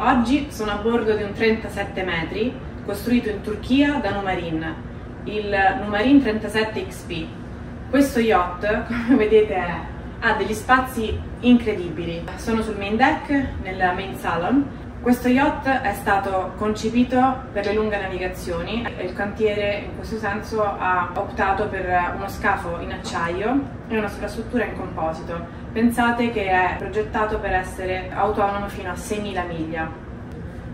Oggi sono a bordo di un 37 metri costruito in Turchia da Numarin, il Numarin 37 XP. Questo yacht, come vedete, ha degli spazi incredibili. Sono sul main deck, nel main salon. Questo yacht è stato concepito per le lunghe navigazioni e il cantiere in questo senso ha optato per uno scafo in acciaio e una sovrastruttura in composito. Pensate che è progettato per essere autonomo fino a 6.000 miglia.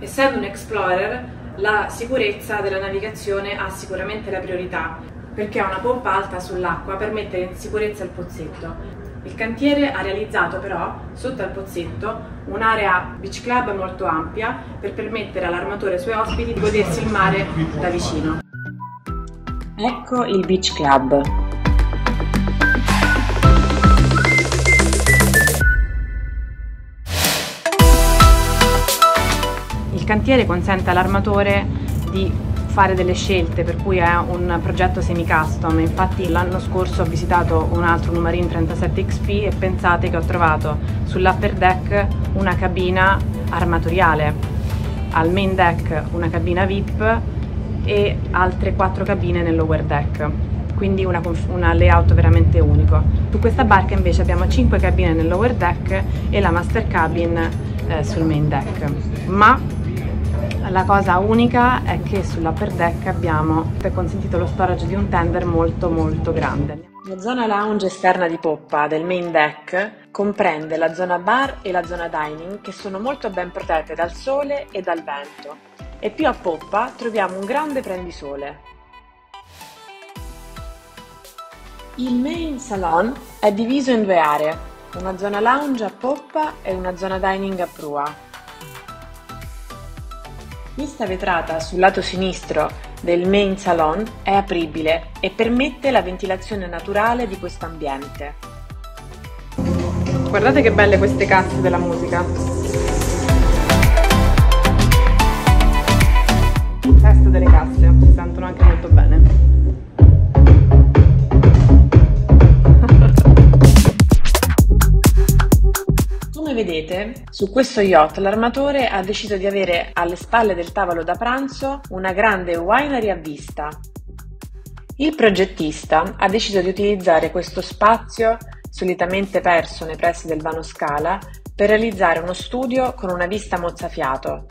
Essendo un explorer, la sicurezza della navigazione ha sicuramente la priorità, perché ha una pompa alta sull'acqua per mettere in sicurezza il pozzetto. Il cantiere ha realizzato però, sotto al pozzetto, un'area beach club molto ampia per permettere all'armatore e ai suoi ospiti di godersi il mare da vicino. Ecco il beach club. Il cantiere consente all'armatore di fare delle scelte, per cui è un progetto semi-custom. Infatti l'anno scorso ho visitato un altro Numarin 37 XP e pensate che ho trovato sull'upper deck una cabina armatoriale, al main deck una cabina VIP e altre 4 cabine nel lower deck, quindi una layout veramente unico. Su questa barca invece abbiamo 5 cabine nel lower deck e la master cabin sul main deck, ma la cosa unica è che sull'upper deck abbiamo consentito lo storage di un tender molto grande. La zona lounge esterna di poppa del main deck comprende la zona bar e la zona dining, che sono molto ben protette dal sole e dal vento, e più a poppa troviamo un grande prendisole. Il main salon è diviso in 2 aree, una zona lounge a poppa e una zona dining a prua. Questa vetrata sul lato sinistro del main salon è apribile e permette la ventilazione naturale di questo ambiente. Guardate che belle queste casse della musica! Il testo delle casse si sentono anche molto bene. Come vedete, su questo yacht l'armatore ha deciso di avere alle spalle del tavolo da pranzo una grande winery a vista. Il progettista ha deciso di utilizzare questo spazio, solitamente perso nei pressi del vano scala, per realizzare uno studio con una vista mozzafiato.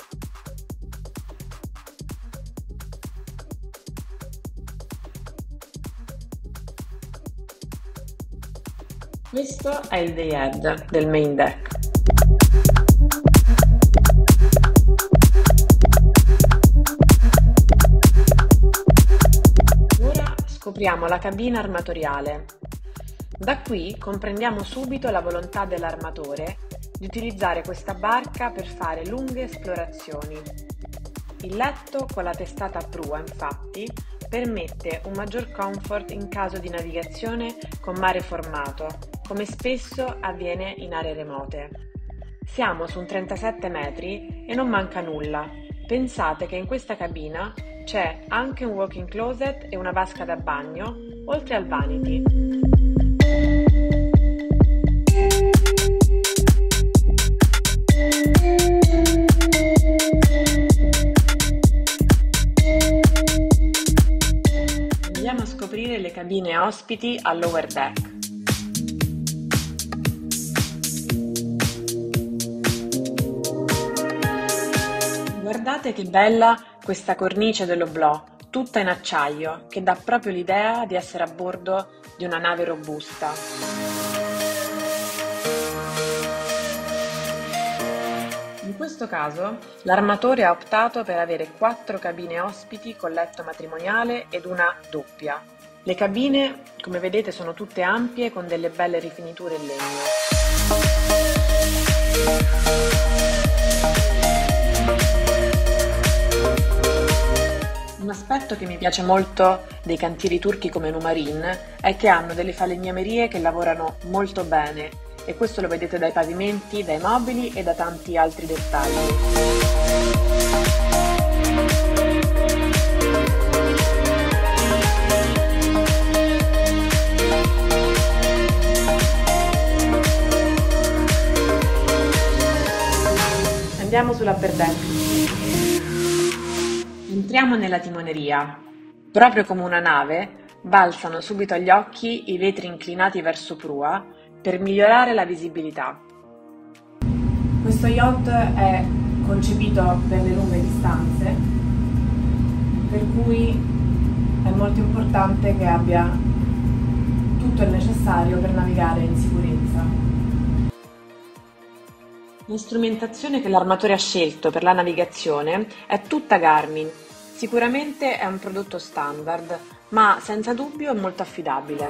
Questo è il day head del main deck. Scopriamo la cabina armatoriale. Da qui comprendiamo subito la volontà dell'armatore di utilizzare questa barca per fare lunghe esplorazioni. Il letto con la testata a prua, infatti, permette un maggior comfort in caso di navigazione con mare formato, come spesso avviene in aree remote. Siamo su un 37 metri e non manca nulla. Pensate che in questa cabina c'è anche un walk-in closet e una vasca da bagno, oltre al vanity. Andiamo a scoprire le cabine ospiti al lower deck. Guardate che bella questa cornice dell'oblò, tutta in acciaio, che dà proprio l'idea di essere a bordo di una nave robusta. In questo caso l'armatore ha optato per avere 4 cabine ospiti con letto matrimoniale ed una doppia. Le cabine, come vedete, sono tutte ampie con delle belle rifiniture in legno. Un aspetto che mi piace molto dei cantieri turchi come Numarin è che hanno delle falegnamerie che lavorano molto bene, e questo lo vedete dai pavimenti, dai mobili e da tanti altri dettagli. Andiamo sull'upper deck. Entriamo nella timoneria. Proprio come una nave, balzano subito agli occhi i vetri inclinati verso prua per migliorare la visibilità. Questo yacht è concepito per le lunghe distanze, per cui è molto importante che abbia tutto il necessario per navigare in sicurezza. La strumentazione che l'armatore ha scelto per la navigazione è tutta Garmin. Sicuramente è un prodotto standard, ma senza dubbio è molto affidabile.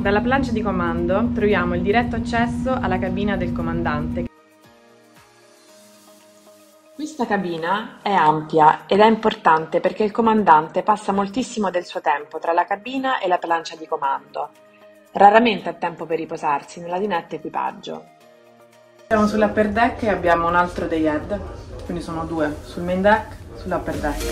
Dalla plancia di comando troviamo il diretto accesso alla cabina del comandante. Questa cabina è ampia ed è importante perché il comandante passa moltissimo del suo tempo tra la cabina e la plancia di comando. Raramente ha tempo per riposarsi nella dinetta equipaggio. Siamo sull'upper deck e abbiamo un altro day head, quindi sono due, sul main deck e sull'upper deck.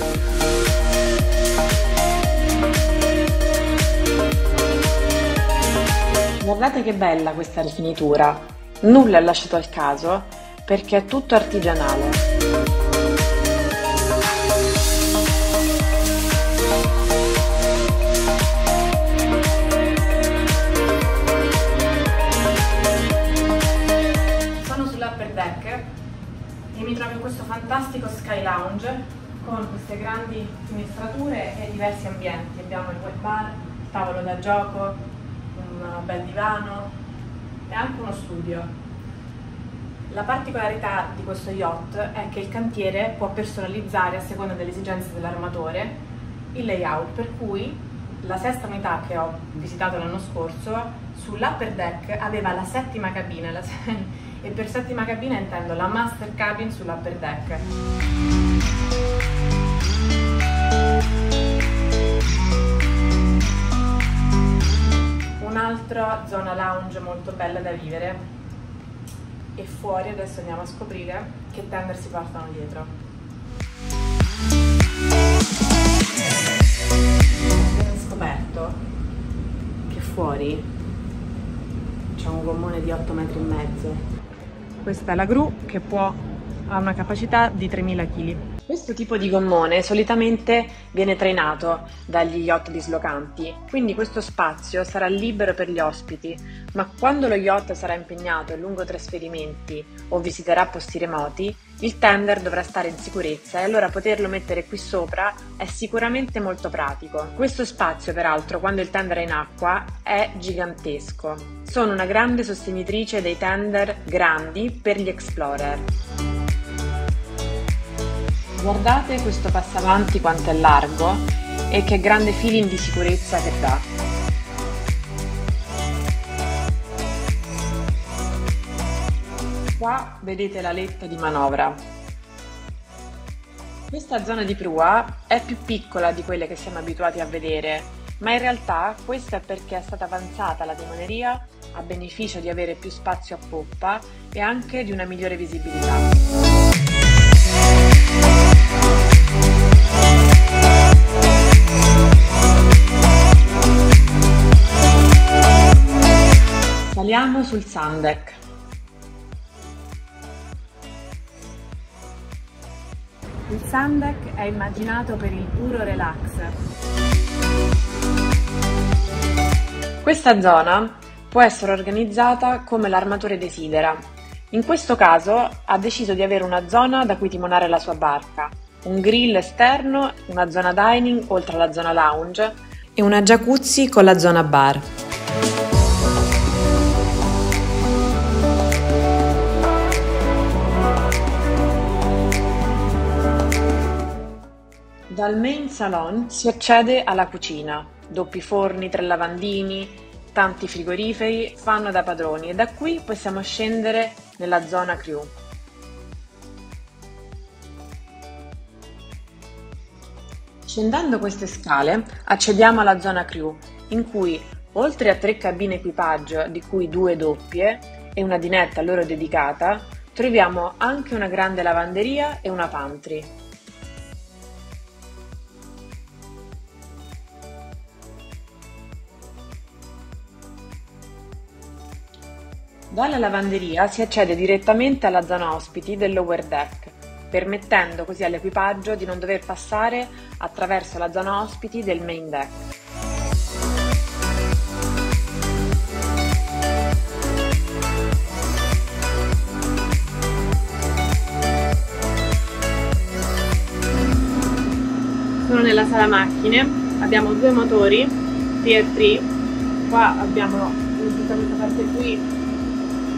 Guardate che bella questa rifinitura, nulla è lasciato al caso perché è tutto artigianale. E mi trovo in questo fantastico Sky Lounge con queste grandi finestrature e diversi ambienti. Abbiamo il wet bar, il tavolo da gioco, un bel divano e anche uno studio. La particolarità di questo yacht è che il cantiere può personalizzare a seconda delle esigenze dell'armatore il layout, per cui la sesta unità che ho visitato l'anno scorso sull'upper deck aveva la settima cabina. E per settima cabina intendo la master cabin sull'upper deck. Un'altra zona lounge molto bella da vivere. E fuori adesso andiamo a scoprire che tender si portano dietro. Ho scoperto che fuori c'è un gommone di 8,5 metri. Questa è la gru che ha una capacità di 3.000 kg. Questo tipo di gommone solitamente viene trainato dagli yacht dislocanti, quindi questo spazio sarà libero per gli ospiti, ma quando lo yacht sarà impegnato lungo trasferimenti o visiterà posti remoti, il tender dovrà stare in sicurezza e allora poterlo mettere qui sopra è sicuramente molto pratico. Questo spazio, peraltro, quando il tender è in acqua, è gigantesco. Sono una grande sostenitrice dei tender grandi per gli explorer. Guardate questo passavanti quanto è largo e che grande feeling di sicurezza che dà. Qua vedete l'aletta di manovra. Questa zona di prua è più piccola di quelle che siamo abituati a vedere, ma in realtà questo è perché è stata avanzata la timoneria a beneficio di avere più spazio a poppa e anche di una migliore visibilità. Saliamo sul sun deck. Il sun deck è immaginato per il puro relax. Questa zona può essere organizzata come l'armatore desidera. In questo caso ha deciso di avere una zona da cui timonare la sua barca, un grill esterno, una zona dining oltre alla zona lounge e una jacuzzi con la zona bar. Dal main salon si accede alla cucina, doppi forni, 3 lavandini, tanti frigoriferi fanno da padroni e da qui possiamo scendere nella zona crew. Scendendo queste scale accediamo alla zona crew, in cui oltre a 3 cabine equipaggio, di cui 2 doppie e una dinetta a loro dedicata, troviamo anche una grande lavanderia e una pantry. Dalla lavanderia si accede direttamente alla zona ospiti del lower deck, permettendo così all'equipaggio di non dover passare attraverso la zona ospiti del main deck. Sono nella sala macchine, abbiamo due motori Tier 3, qua abbiamo in questa parte qui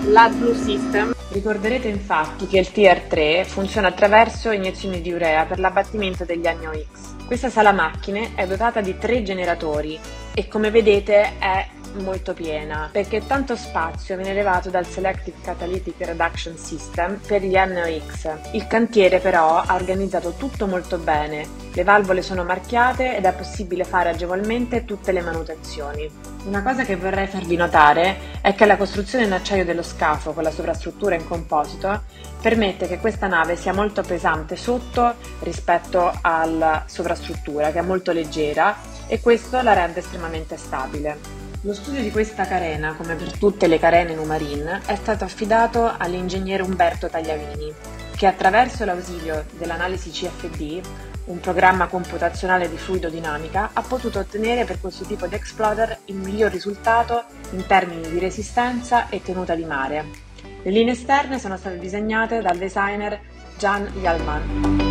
l'AdBlue System. Ricorderete infatti che il Tier 3 funziona attraverso iniezioni di urea per l'abbattimento degli NOx. Questa sala macchine è dotata di 3 generatori e come vedete è molto piena perché tanto spazio viene levato dal Selective Catalytic Reduction System per gli NOx. Il cantiere però ha organizzato tutto molto bene, le valvole sono marchiate ed è possibile fare agevolmente tutte le manutenzioni. Una cosa che vorrei farvi notare è che la costruzione in acciaio dello scafo con la sovrastruttura in composito permette che questa nave sia molto pesante sotto rispetto alla sovrastruttura che è molto leggera e questo la rende estremamente stabile. Lo studio di questa carena, come per tutte le carene Numarin, è stato affidato all'ingegnere Umberto Tagliavini, che attraverso l'ausilio dell'analisi CFD, un programma computazionale di fluidodinamica, ha potuto ottenere per questo tipo di exploder il miglior risultato in termini di resistenza e tenuta di mare. Le linee esterne sono state disegnate dal designer Jan Hjalmar.